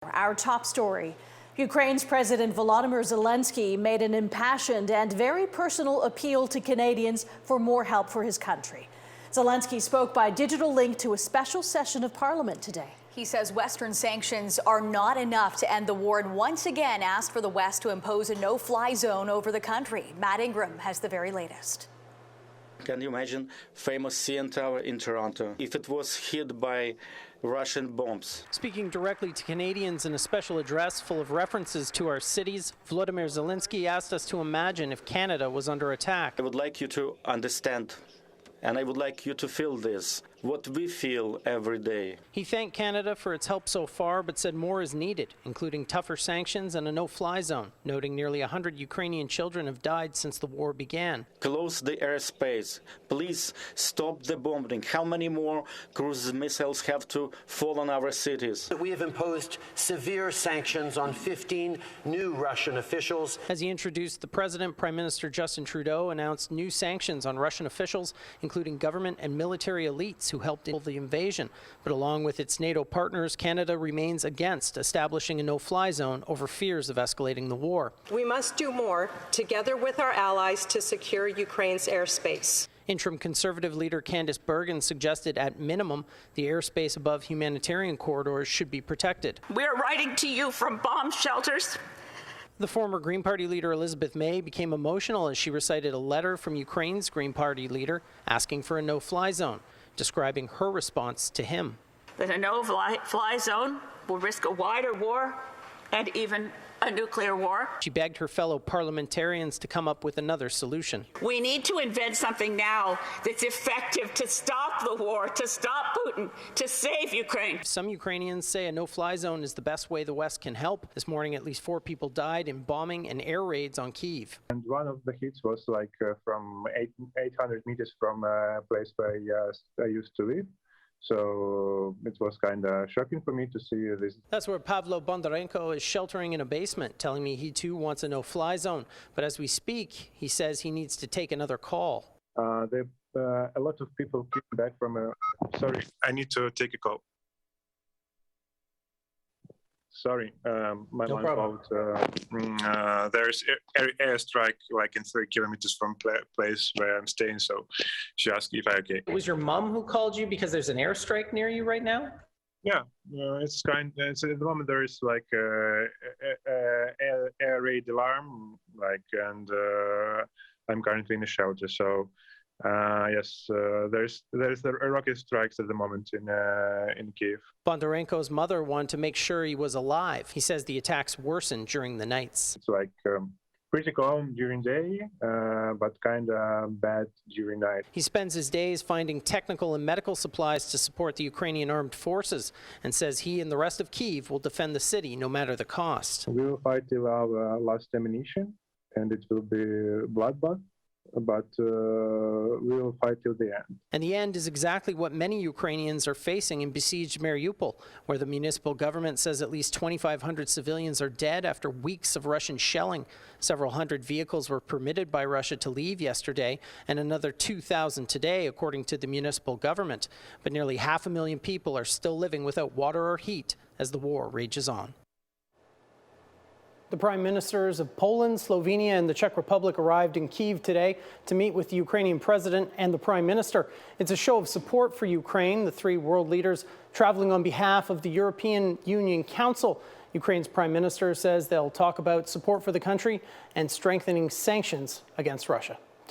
Our top story. Ukraine's President Volodymyr Zelenskyy made an impassioned and very personal appeal to Canadians for more help for his country. Zelenskyy spoke by digital link to a special session of Parliament today. He says Western sanctions are not enough to end the war and once again asked for the West to impose a no-fly zone over the country. Matt Ingram has the very latest. Can you imagine famous CN Tower in Toronto if it was hit by Russian bombs? Speaking directly to Canadians in a special address full of references to our cities, Volodymyr Zelenskyy asked us to imagine if Canada was under attack. I would like you to understand, and I would like you to feel this, what we feel every day. He thanked Canada for its help so far, but said more is needed, including tougher sanctions and a no-fly zone, noting nearly 100 Ukrainian children have died since the war began. Close the airspace. Please stop the bombing. How many more cruise missiles have to fall on our cities? We have imposed severe sanctions on 15 new Russian officials. As he introduced the president, Prime Minister Justin Trudeau announced new sanctions on Russian officials, including government and military elites who helped in the invasion. But along with its NATO partners, Canada remains against establishing a no-fly zone over fears of escalating the war. We must do more, together with our allies, to secure Ukraine's airspace. Interim Conservative leader Candice Bergen suggested at minimum the airspace above humanitarian corridors should be protected. We're writing to you from bomb shelters. The former Green Party leader Elizabeth May became emotional as she recited a letter from Ukraine's Green Party leader asking for a no-fly zone, describing her response to him. That a no-fly zone will risk a wider war and even a nuclear war. She begged her fellow parliamentarians to come up with another solution. We need to invent something now that's effective to stop the war, to stop Putin, to save Ukraine. Some Ukrainians say a no-fly zone is the best way the West can help. This morning, at least 4 people died in bombing and air raids on Kyiv. And one of the hits was from 800 meters from a place where I used to live. So it was kind of shocking for me to see this. That's where Pavlo Bondarenko is sheltering in a basement, telling me he too wants a no-fly zone. But as we speak, he says he needs to take another call. A lot of people came back from Sorry, I need to take a call. Sorry, my mom called. There's airstrike like in 3 kilometers from place where I'm staying, so she asked if I'm okay. It was your mom who called you because there's an airstrike near you right now? Yeah, it's at the moment there is like air raid alarm, and I'm currently in a shelter, so. Yes, there's rocket strikes at the moment in Kyiv. Bondarenko's mother wanted to make sure he was alive. He says the attacks worsened during the nights. It's pretty calm during day, but kind of bad during night. He spends his days finding technical and medical supplies to support the Ukrainian armed forces and says he and the rest of Kyiv will defend the city no matter the cost. We will fight till our last ammunition, and it will be bloodbath. But we will fight till the end. And the end is exactly what many Ukrainians are facing in besieged Mariupol, where the municipal government says at least 2,500 civilians are dead after weeks of Russian shelling. Several hundred vehicles were permitted by Russia to leave yesterday, and another 2,000 today, according to the municipal government. But nearly 500,000 people are still living without water or heat as the war rages on. The prime ministers of Poland, Slovenia, and the Czech Republic arrived in Kyiv today to meet with the Ukrainian president and the prime minister. It's a show of support for Ukraine, the 3 world leaders traveling on behalf of the European Union Council. Ukraine's prime minister says they'll talk about support for the country and strengthening sanctions against Russia.